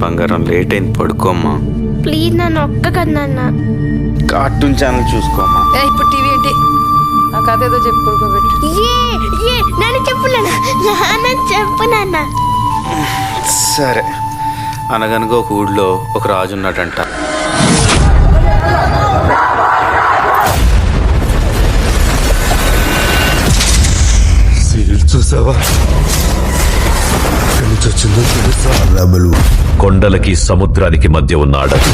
బంగారం లేట్ అయింది, పడుకోమ్మా. ప్లీజ్ నన్ను ఒక్క కదా నాన్న. కార్టూన్ ఛానల్ చూసుకోమ్మా. ఇప్పుడు టీవీ ఏంటి? నా కథ ఏదో చెప్పు, పడుకోబెట్టు. నన్ను చెప్పు నాన్న, చెప్పు నాన్న. సరే. అనగనగా ఒక ఊళ్ళో ఒక రాజు ఉన్నాడంట. చూసావా, కొండలకి సముద్రానికి మధ్య ఉన్న అడవి.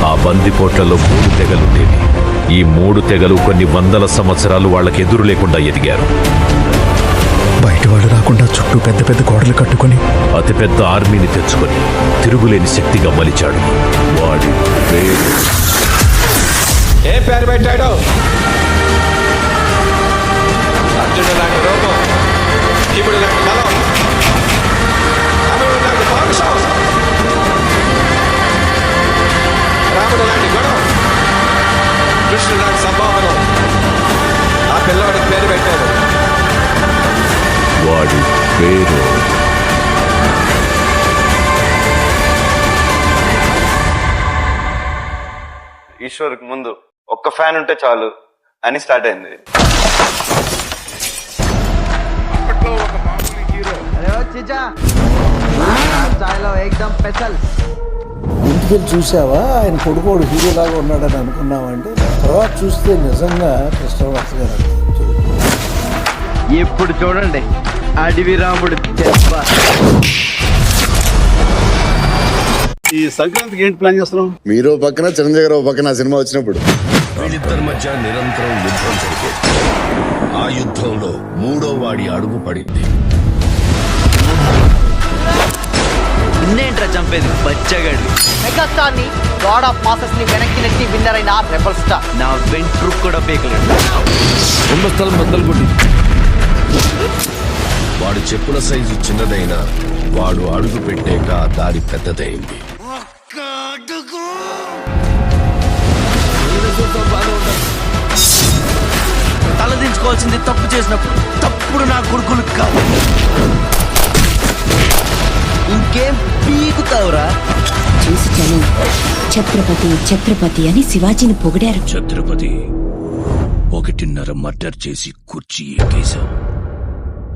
ఆ బందిపోట్లలో 3 తెగలుండేవి. ఈ 3 తెగలు కొన్ని వందల సంవత్సరాలు వాళ్ళకి ఎదురు లేకుండా ఎదిగారు. బయటవాడు రాకుండా చుట్టూ పెద్ద పెద్ద గోడలు కట్టుకుని అతిపెద్ద ఆర్మీని తెచ్చుకొని తిరుగులేని శక్తిగా మలిచాడు. వాడి పేరు ఏ పేరు పెట్టాడు? అర్జునుడు లాంటి రూపం, శివుడు లాంటి బలం, అమరుడు లాంటి పౌరుషం, రాముడు లాంటి గుణం, కృష్ణుడు లాంటి సంభావనం. ఆ పిల్లవాడికి పేరు పెట్టాడు. వాడి పేరు ఈశ్వర్కి ముందు ఒక్క ఫ్యాన్ ఉంటే చాలు అని స్టార్ట్ అయింది. ఇంటికి చూసావా, ఆయన కొడుకోడు హీరోలాగా ఉన్నాడని అనుకున్నామంటే తర్వాత చూస్తే నిజంగా కృష్ణవాస గారు. ఎప్పుడు చూడండి అడవి రాముడు. ఈ సంక్రాంతికి ఏంటి ప్లాన్ చేస్తున్నాం? మీరు పక్కన చిరంజీవి గారు పక్కన సినిమా వచ్చినప్పుడు వీళ్ళిద్దరి మధ్య నిరంతరం యుద్ధం జరిగేది. ఆ యుద్ధంలో 3వ వాడి అడుగు పడింది. ఇన్నేంట్రా చంపేది బచ్చగాడు. మెగాస్టార్ ని, గాడ్ ఆఫ్ మాసెస్ ని వెనక్కి నెట్టి విన్నర్ అయిన రెబల్ స్టార్ నా వెంట్రుక్ కూడా పేకలేడు. కుంభస్థలం బద్దలు కొట్టి వాడు చెప్పుల సైజు చిన్నదైనా వాడు అడుగు పెట్టాక దారి పెద్దదైంది. తలదించుకోవాల్సింది తప్పు చేసినప్పుడు. తప్పుడు నా కొడుకులు కాదు. ఇంకేం పీకుతావురా? చూసి జనం ఛత్రపతి ఛత్రపతి అని శివాజీని పొగిడారు. ఛత్రపతి 1.5 మర్డర్ చేసి కుర్చీ ఎక్కేశావు.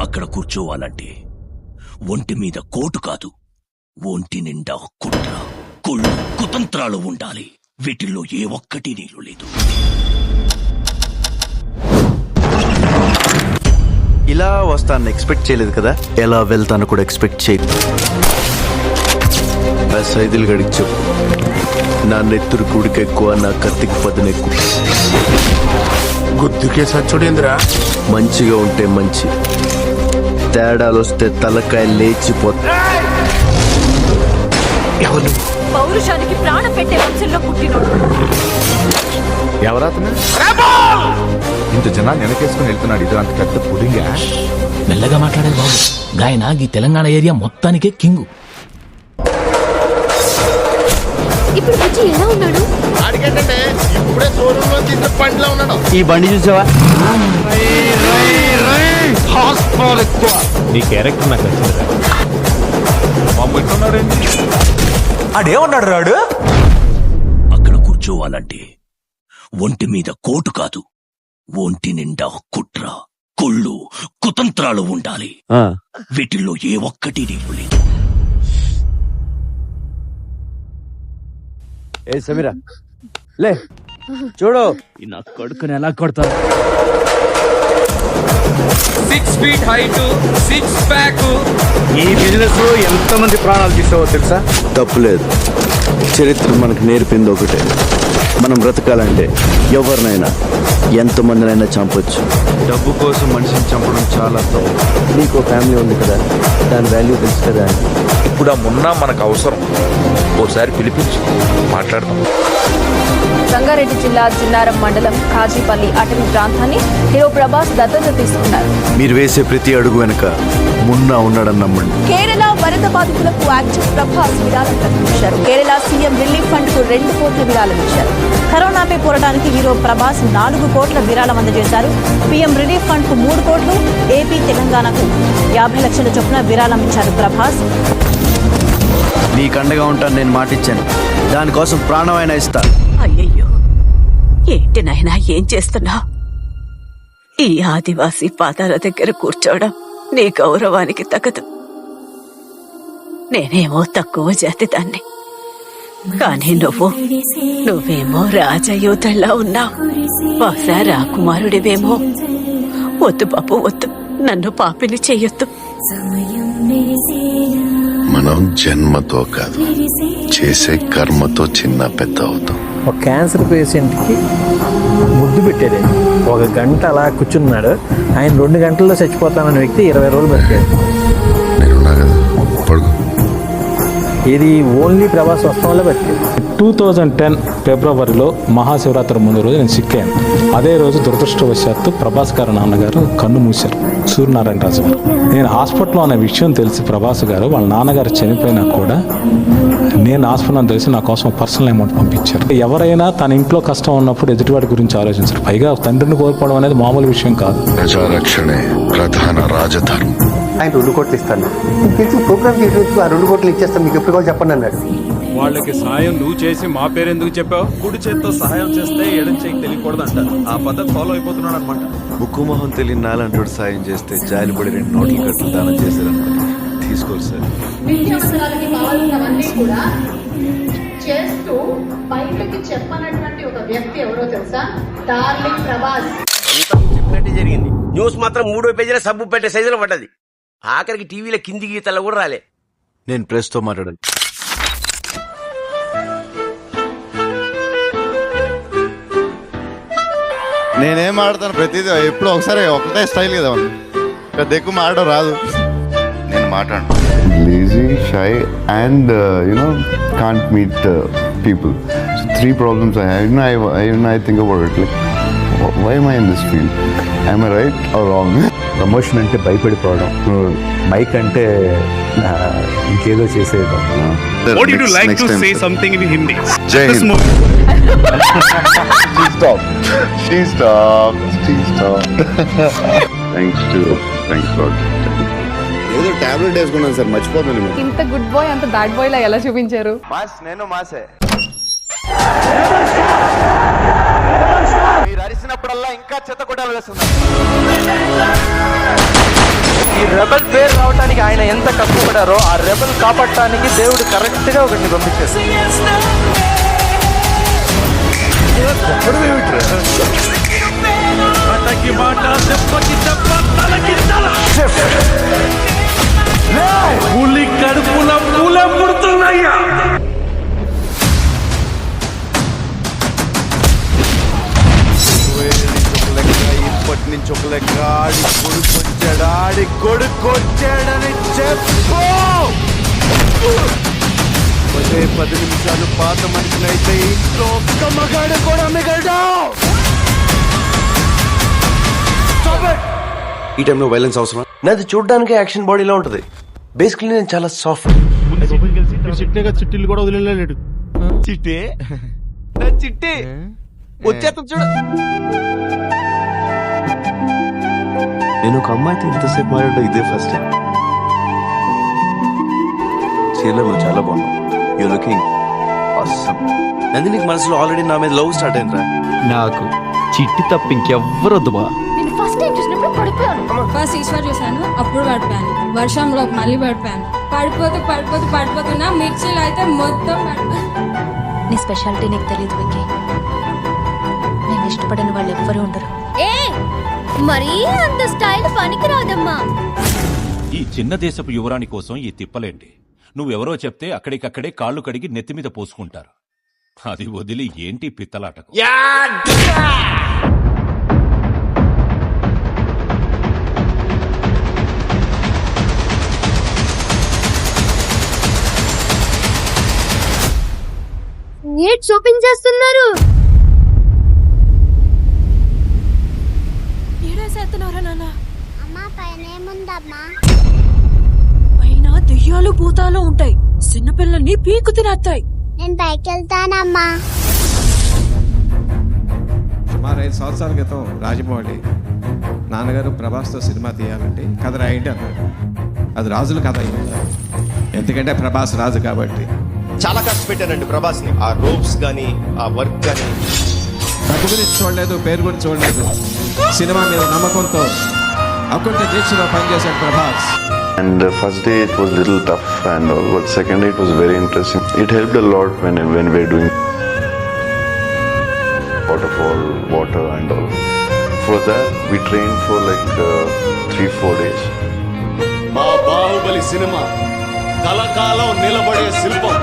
అక్కడ కూర్చోవాలంటే ఒంటి మీద కోటు కాదు, ఒంటి నిండా కుట్ర, కుళ్ళు, కుతంత్రాలు ఉండాలి. వీటిల్లో ఏ ఒక్కటి నీళ్ళు లేదు. ఇలా వస్తాను ఎక్స్పెక్ట్ చేయలేదు కదా. ఎలా వెళ్తాను కూడా ఎక్స్పెక్ట్ చేయలేదు. సైదులు గడికి చెప్పు, నా నెత్తురు కుడికి ఎక్కువ, నా కత్తికి పదును ఎక్కువ. గుద్దుకే సచ్చుడేంద్రా. మంచిగా ఉంటే మంచి, తేడాలు వస్తే తలకాయ లేచిపోతా. ఎవరు? పౌరుషానికి ప్రాణం పెట్టే వంశంలో పుట్టినోడు. ఎవరాతను? ఇంత జనాన్ని వెనకేసుకుని వెళ్తున్నాడు. ఇది అంత పెద్ద పుడింగా. మెల్లగా మాట్లాడేది బాబు. గాయన ఈ తెలంగాణ ఏరియా మొత్తానికే కింగు. ఇప్పుడు బుజ్జి ఎలా ఉన్నాడు? ఇప్పుడే షోరూంలో తిన్న పండ్లో ఉన్నాడు. ఈ బండి చూసావా? నీ క్యారెక్టర్ నాకు నచ్చింది. అడేమన్నాడు రాడు? అక్కడ కూర్చోవాలంటే ఒంటి మీద కోటు కాదు, ఒంటి నిండా కుట్ర, కుళ్ళు, కుతంత్రాలు ఉండాలి. వీటిల్లో ఏ ఒక్కటి నీళ్ళు లేదు. ఏ సమీరా లే, చూడు నా కొడుకుని ఎలా కొడతారు. 6 feet height, 6 pack. ఈ బిజినెస్ లో ఎంతమంది ప్రాణాలు తీసావో తెలుసా? తప్పులేదు. చరిత్ర మనకు నేర్పింది ఒకటే, మనం బ్రతకాలంటే ఎవరినైనా ఎంతమందినైనా చంపొచ్చు. డబ్బు కోసం మనిషిని చంపడం చాలా తప్పు. నీకు ఫ్యామిలీ ఉంది కదా, దాని వాల్యూ తెలుసు కదా. ఇప్పుడు ఆ మున్నా మనకు అవసరం. ఓసారి పిలిపించి మాట్లాడదాం. సంగారెడ్డి జిల్లా జిన్నారం మండలం కాజీపల్లి అటవీ ప్రాంతాన్ని హీరో ప్రభాస్ దత్తత తీసుకున్నారు. మీరు వేసే ప్రతి అడుగు వెనుక మున్నా ఉన్నాడని నమ్మండి. కేరళ వరద బాధితులకు యాక్టర్ ప్రభాస్ విరాళం ప్రకటించారు. కేరళ సీఎం రిలీఫ్ ఫండ్ కు 2 కోట్ల విరాళం ఇచ్చారు. కరోనాపై పోరాటానికి హీరో ప్రభాస్ 4 కోట్ల విరాళం అందజేశారు. పీఎం రిలీఫ్ ఫండ్ కు 3 కోట్లు, ఏపీ తెలంగాణకు 50 లక్షల చొప్పున విరాళం ఇచ్చారు ప్రభాస్. నీకు అండగా ఉంటాను నేను మాటిచ్చాను. దానికోసం ప్రాణమైనా ఇస్తా. అయ్యయ్యో, ఏంటి నాయనా ఏం చేస్తున్నా? ఈ ఆదివాసీ పాదాల దగ్గర కూర్చోవడం నీ గౌరవానికి తగదు. నేనేమో తక్కువ జాతి దాన్ని, కానీ నువ్వేమో రాజయోధుల్లా ఉన్నావు. బహుశా రాకుమారుడివేమో. వద్దు బాబు వద్దు, నన్ను పాపిని చెయ్యొద్దు. మనం జన్మతో కాదు, చేసే కర్మతో చిన్న పెద్ద అవుతాం. ఒక క్యాన్సర్ పేషెంట్కి ముద్దు పెట్టాడండి. 1 గంట అలా కూర్చున్నాడు. ఆయన 2 గంటల్లో చచ్చిపోతానన్న వ్యక్తి 20 రోజులు బతికాడు. నేనున్నా కదా, పడుకో. ఇది ఓన్లీ ప్రభాస్ వస్తం వల్ల బతికాడు. 2010 ఫిబ్రవరిలో మహాశివరాత్రి ముందు రోజు నేను సిక్ అయ్యాను. అదే రోజు దురదృష్టవశాత్తు ప్రభాస్ గారు నాన్నగారు కన్ను మూశారు, సూర్యనారాయణ రాజు గారు. నేను హాస్పిటల్లో అనే విషయం తెలిసి ప్రభాస్ గారు వాళ్ళ నాన్నగారు చనిపోయినా కూడా నేను హాస్పిటల్ తెలిసి నా కోసం పర్సనల్ అమౌంట్ పంపించారు. ఎవరైనా తన ఇంట్లో కష్టం ఉన్నప్పుడు ఎదుటివాడి గురించి ఆలోచించారు. పైగా తండ్రిని కోల్పోవడం అనేది మామూలు విషయం కాదు. ప్రజారక్షణే ప్రధాన రాజధర్మం. ఆయన 2 కోట్లు ఇస్తాను. ఇంకెందుకు ప్రోగ్రామ్ చేయవచ్చు, ఆ 2 కోట్లు ఇచ్చేస్తాను, మీకు ఎప్పుడు కావాలి చెప్పండి అన్నాడు. వాళ్ళకి సాయం నువ్వు చేసి మా పేరెందుకు చెప్పావు? కుడి చేత్తో సహాయం చేస్తే ఎడం చేయికి తెలియకూడదు అంటారు. ఆ పద్ధతి ఫాలో అయిపోతున్నాడు అనమాట. ముక్కు మొహం తెలియని నాలంటోడు సాయం చేస్తే జాలిపడి 2 నోట్ల కట్టలు దానం చేశారనుకోండి. తీసుకోరు సార్. చేస్తూ బయటకి చెప్పనటువంటి ఒక వ్యక్తి ఎవరో తెలుసా? డార్లింగ్ ప్రభాస్. చెప్పినట్టే జరిగింది. న్యూస్ మాత్రం 3వ పేజీలో సబ్బు పెట్టే సైజులో పడ్డది. ఆఖరికి టీవీలో కింది గీతల్లో కూడా రాలే. నేను ప్రెస్తో మాట్లాడాలి. నేనేం ఆడతాను ప్రతిదీ ఎప్పుడు ఒకసారి ఒకటే స్టైల్ కదా, పెద్ద ఎక్కువ మాడడం రాదు. నేను మాట్లాడు lazy, shy and can't meet people. 3 problems I have. I think about it like, why am I in this field? Am I right or wrong? Promotion అంటే భయపడిపోవడం, మైక్ అంటే ఇంకేదో చేసేయడం. What would you like to say something in Hindi? Jai Hind. She stopped. Thanks God. ఏదో tablet వేసుకున్నాను sir, మర్చిపోతాను. ఇంత good bye అంత bad boy లా ఎలా చూపించారు? నేను మాసే. మీరు అరిసినప్పుడల్లా ఇంకా చెత్త కొట్టాలి వేస్తున్నారు. ఈ రెబల్ పేరు రావడానికి ఆయన ఎంత కష్టపడారో ఆ రెబల్ కాపాడటానికి దేవుడు కరెక్ట్ గా ఒకటి పంపించారు. పులి కడుపుల పూల పుడుతున్నాయ్యా. ఇప్పటి నుంచి ఒక లెక్క ఆడి కొడుకొచ్చాడని చెప్పు. 10 నిమిషాలు పాత మనిషినైతే ఇంట్లో ఒక్క మగాడు కూడా మిగలడు. ఈ టైంలో వైలెన్స్ అవసరం? నాది చూడడానికి యాక్షన్ బాడీలో ఉంటది. బేసికలీ నేను చాలా సాఫ్ట్. చిట్టీలు కూడా వదిలేడు. చిట్టే చిట్టే వచ్చేస్తా చూడు. నేను ఒక అమ్మాయితో ఇంతసేపు మాట్లాడడం ఇదే ఫస్ట్ టైం. చీరలో నువ్వు చాలా బాగున్నావు. You looking awesome. నందినికి మనసులో ఆల్రెడీ నా మీద లవ్ స్టార్ట్ అయిందిరా. నాకు చిట్టి తప్ప ఇంకెవ్వరొద్దు బా. నేను ఫస్ట్ టైం చూసినప్పుడు పడిపోయాను. ఫస్ట్ ఈశ్వర్ చూశాను, అప్పుడు పడిపోయాను. వర్షంలో మళ్ళీ పడిపోయాను. పడిపోతున్నా మిర్చిలు అయితే మొత్తం నీ స్పెషాలిటీ నీకు తెలియదు విక్కీ. నేను ఇష్టపడిన వాళ్ళు ఎవ్వరూ ఉండరు. మరీ అంత స్టైల్ పనికి రాదమ్మా. ఈ చిన్న దేశపు యువరాణి కోసం ఈ తిప్పలేంటి? నువ్వెవరో చెప్తే అక్కడికక్కడే కాళ్ళు కడిగి నెత్తిమీద పోసుకుంటారు. అది వదిలి ఏంటి పిత్తలాటకు? ఏంటి షాపింగ్ చేస్తున్నారు? పైన దెయ్యాలు భూతాలు ఉంటాయి, చిన్నపిల్లల్ని పీకు తినేస్తాయి. నేను పైకి వెళ్తానమ్మా. సుమారు 5 సంవత్సరాల క్రితం రాజమౌళి నాన్నగారు ప్రభాస్తో సినిమా తీయాలంటే కథ రాయండి అన్నాడు. అది రాజుల కథ అయింది, ఎందుకంటే ప్రభాస్ రాజు కాబట్టి. చాలా కష్టపెట్టానండి ప్రభాస్ని. ఆ రోప్స్ కానీ ఆ వర్క్ కానీ. డబ్బు గురించి చూడలేదు, పేరు గురించి చూడలేదు, సినిమా మీద నమ్మకంతో అకుంఠ దీక్షలో పనిచేశాడు Prabhas. And the first day it was little tough and all, but second day it was very interesting. It helped a lot when we're doing waterfall, water and all. For that we trained for like 3-4 days. మా Baahubali cinema కలకాలం నిలబడే శిల్పం.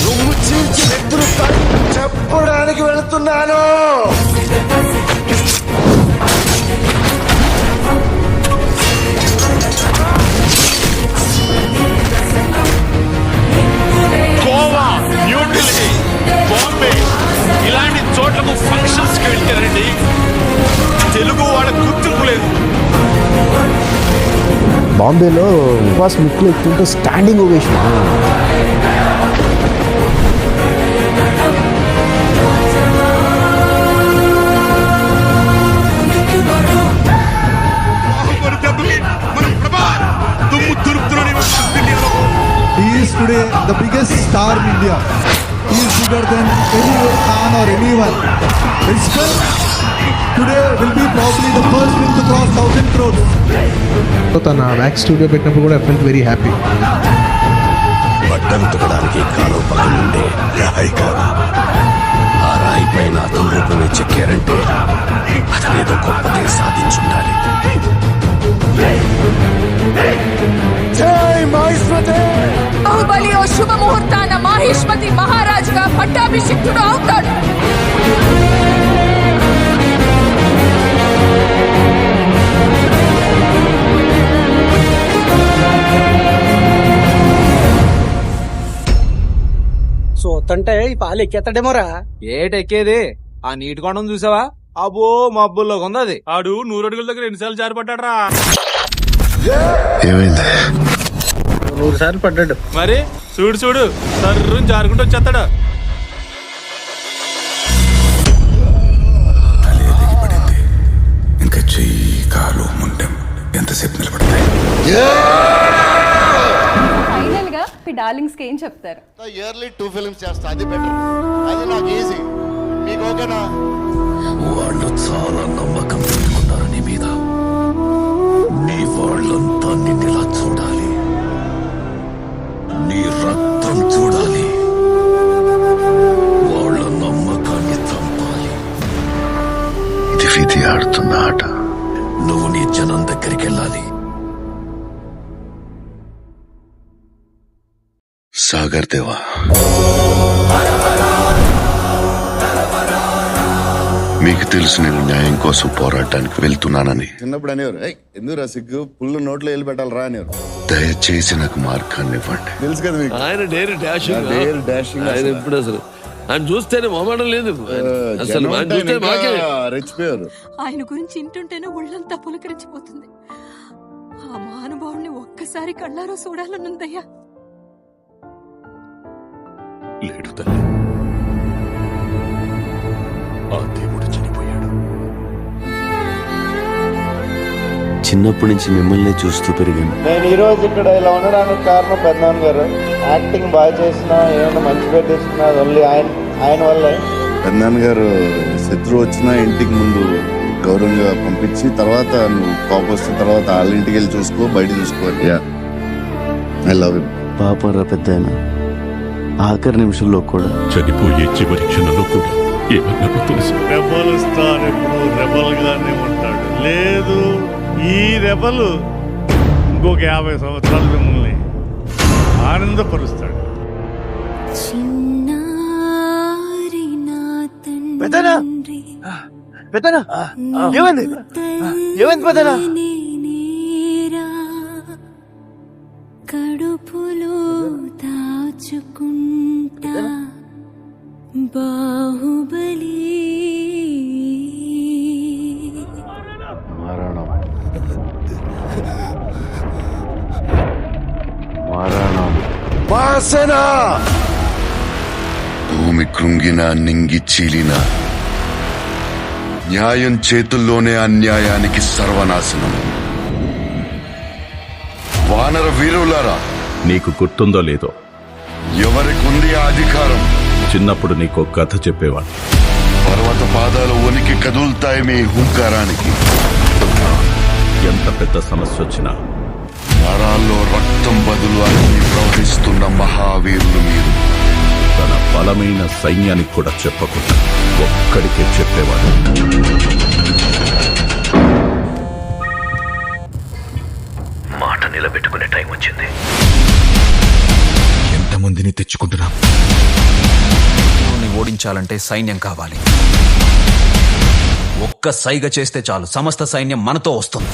రొమ్ము చీల్చి వ్యక్తులు చెప్పడానికి వెళుతున్నాను. గోవా, న్యూఢిల్లీ, బాంబే ఇలాంటి చోట్లకు ఫంక్షన్స్కి వెళ్తారండి. తెలుగు వాళ్ళ గుర్తింపు లేదు. బాంబేలో ప్రభాస్ ముక్కులు ఎక్కుతుంటే standing ovation. He is today the biggest star in India. He is bigger than any Khan or anyone. His film today will be probably the first film to cross 1,000 crores. తన వ్యాక్స్ స్టూడియో పెట్టినప్పుడు కూడా I felt very happy. బట్టలు ఉతకడానికి కాలువ పక్కన ఉండే రాయి కాదు, ఆ రాయి పైన అతని రూపమే చెక్కారంటే అతనేదో గొప్పదే సాధించుండాలి. బాహుబలి ఓ శుభ ముహూర్తాన మాహిష్మతి మహారాజుగా పట్టాభిషిక్తుడు అవుతాడు. చూస్తుంటే ఈ పాలు ఎక్కేస్తాడేమోరా. ఏటెక్కేది? ఆ నీటి కొండం చూసావా? అబ్బో మబ్బుల్లో ఉంది అది. ఆడు 100 అడుగుల దగ్గర ఎన్నిసార్లు జారిపడ్డాడ్రా. ఏమైంది? 100 సార్లు పడ్డాడు. మరి చూడు చూడు, సర్రుని జారుకుంటూ వచ్చేస్తాడు. ఇంకా చెయ్యి కాలు ముండెం ఎంతసేపు నిలబడతాయి? ఫైనల్ గా మీ డార్లింగ్స్ కి ఏం చెప్తారు? ఇయర్లీ 2 ఫిల్మ్స్ చేస్తా, అది బెటర్. అది నాకు ఈజీ. మీకు ఓకేనా? వాళ్ళు చాలా నమ్మకం పెట్టుకున్నారు నీ మీద. నీ వాళ్ళంతా నిన్నెలా చూడాలి, నీ రక్తం చూడాలి, వాళ్ళ నమ్మకాన్ని చంపాలి. ఇది విధి ఆడుతున్న ఆట. నువ్వు నీ జనం దగ్గరికి వెళ్ళాలి. సాగర్ దేవా, మీకు తెలుసు నేను న్యాయం కోసం పోరాటానికి వెళ్తున్నానని. చిన్నప్పుడు అనేవారు, ఎందుకు సిగ్గు పుల్లు నోట్లో వెళ్ళి పెట్టాలరా అనేవారు. దయచేసి నాకు మార్గాన్ని ఇవ్వండి. తెలుసు కదా మీకు, ఆయన డేర్ డాషింగ్ ఆయన ఎప్పుడు అసలు ఆయన చూస్తేనే మొహమాటం లేదు అసలు. రెచ్చిపోయారు. ఆయన గురించి ఇంటుంటేనే ఒళ్ళంతా పులకరించిపోతుంది. ఆ మహానుభావుని ఒక్కసారి కళ్ళారో చూడాలనుందయ్యా. లేడు తల్లి, ఆ దేవుడు చనిపోయాడు. చిన్నప్పటి నుంచి మిమ్మల్ని చూస్తూ పెరిగాను. నేను ఈ రోజు ఇక్కడ ఇలా ఉండడానికి కారణం పెద్దనాన్న గారు. యాక్టింగ్ బాగా చేసినా, ఏమైనా మంచి పేరు తెచ్చుకున్నా ఓన్లీ ఆయన వల్లే. పెద్దనాన్న గారు శత్రువు వచ్చినా ఇంటికి ముందు గౌరవంగా పంపించి, తర్వాత నువ్వు కోపం వస్తున్న తర్వాత వాళ్ళ ఇంటికి వెళ్ళి చూసుకో, బయట చూసుకో. I love you. పాపరా పెద్ద ఆఖరి నిమిషంలో కూడా. చనిపోయే చివరి క్షణంలో కూడా ఏమన్నా తెలుసు? రెబల్ స్టార్ ఎప్పుడు రెబల్ గానే ఉంటాడు. లేదు, ఈ రెబల్ ఇంకొక 50 సంవత్సరాలు మిమ్మల్ని ఆనందపరుస్తాడు. ఏమైంది? ఏమైంది పెద్దనా? కడుపులో దాచుకుంటా బాహుబలి. మరణం మరణం జనసేన భూమి కృంగిన నింగి చీలిన న్యాయం చేతుల్లోనే అన్యాయానికి సర్వనాశనం. వానర వీరులారా, నీకు గుర్తుందో లేదో, ఎవరికుంది ఆ అధికారం? చిన్నప్పుడు నీకు కథ చెప్పేవాడు. పర్వత పాదాలు వణికి కదులుతాయి మీ హుంకారానికి. ఎంత పెద్ద సమస్య వచ్చినా నరాల్లో రక్తం బదులు అగ్ని ప్రవహిస్తున్న మహావీరులు మీరు. తన బలమైన సైన్యానికి కూడా చెప్పకుండా ఒక్కడికే చెప్పేవాడు. మాట నిలబెట్టుకునే టైం వచ్చింది. ఎంతమందిని తెచ్చుకుంటున్నాం? ఓడించాలంటే సైన్యం కావాలి. ఒక్క సైగ చేస్తే చాలు, సమస్త సైన్యం మనతో వస్తుంది.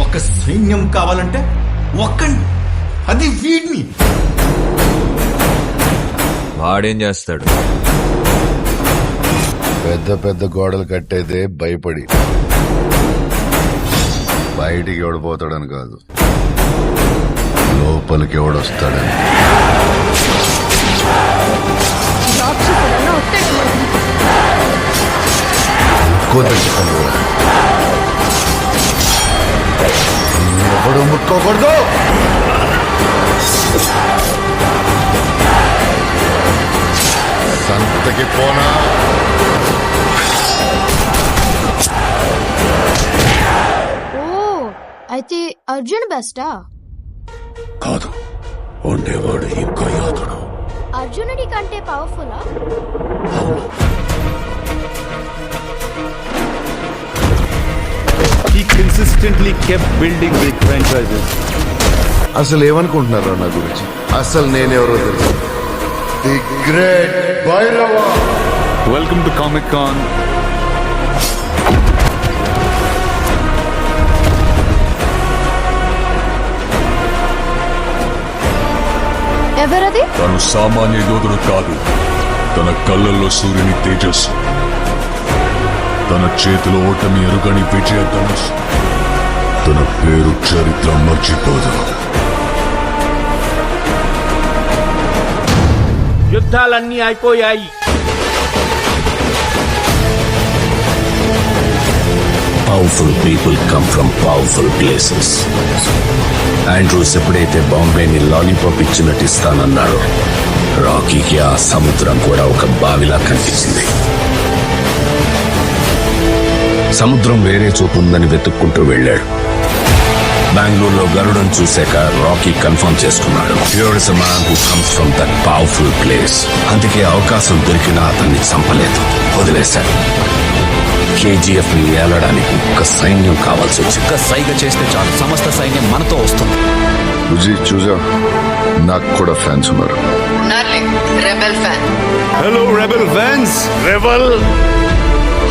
ఒక సైన్యం కావాలంటే అది వీడిని. వాడేం చేస్తాడు? పెద్ద పెద్ద గోడలు కట్టేదే భయపడి, బయటికి ఎవడిపోతాడని కాదు, లోపలికి ఎవడొస్తాడని. ఎవడు ముట్టుకోకూడదు. సంతకి పోనా? ఓ అయితే అర్జున్ బెస్టా? కాదు, ఉండేవాడు ఇంకా యాదుడు. అర్జునుడి కంటే పవర్ఫుల్లా? He consistently kept building big franchises. అసలు ఏమనుకుంటున్నారా నా గురించి? అసలు నేనెవరో తెలుసు. The great Bhairava. Welcome to comic con. ఎవరది? తను సామాన్య యోధుడు కాదు. తన కళ్ళల్లో సూర్యుని తేజస్సు, తన చేతిలో ఓటమి ఎరుగని విజయ ధనుసు. తన పేరు చరిత్ర మర్చిపోదు. యుద్ధాలన్నీ అయిపోయాయి. Powerful people come from powerful places. Andrews ఎప్పుడైతే బాంబేని లాలీపాప్ ఇచ్చినట్టు ఇస్తానన్నాడో, రాకీకి ఆ సముద్రం కూడా ఒక బావిలా కనిపించింది. సముద్రం వేరే చోటు ఉందని వెతుక్కుంటూ వెళ్ళాడు. బెంగళూరులో గరుడను చూశాక రాకీ కన్ఫర్మ్ చేసుకున్నాడు, here is a man who comes from that powerful place. అందుకే అవకాశం దొరికినా అతన్ని చంపలేదు, వదిలేశాడు. కేజీఎఫ్ ని ఏలడానికి ఒక సైన్యం కావాల్సి వచ్చి, ఒక్క సైగ చేస్తే చాలు, సమస్త సైన్యం మనతో వస్తుంది. బుజ్జి చూసా, నాకు కూడా ఫ్యాన్స్ ఉన్నారు. Hello rebel fans. Rebel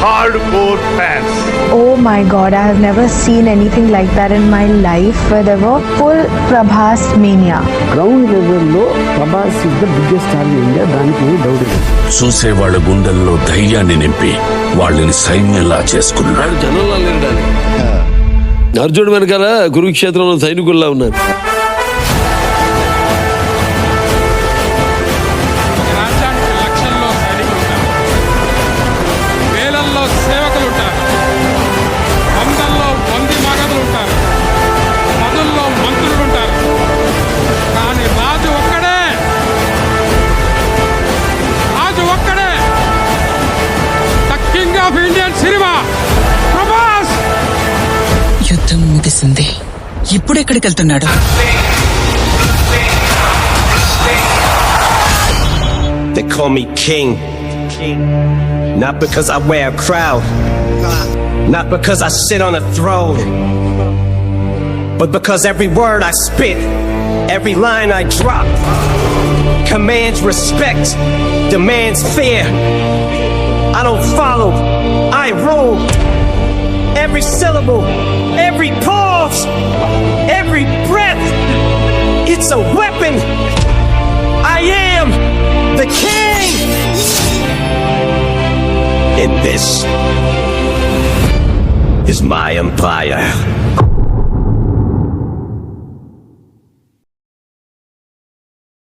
hard core fans. Oh my god, I have never seen anything like that in my life, where there were full Prabhas mania. Ground లెవెల్లో Prabhas is the biggest star in India, దానికి doubt లేదు. చూసే వాళ్ళ గుండెల్లో ధైర్యాన్ని నింపి వాళ్ళని సైన్యంలా చేసుకున్నాడు. జనంలో లేడాలి. అర్జునుడు వెనకాల కురుక్షేత్రంలో సైనికుల్లా ఉన్నారు. యుద్ధం ముగిసింది, ఇప్పుడు ఎక్కడికి వెళ్తున్నాడు? They call me king. Not because I wear a crown, not because I sit on a throne, but because every word I spit, every line I drop, commands respect, demands fear. I don't follow, I rule. Every syllable, every pause, every breath, it's a weapon. I am the king. And this is my empire.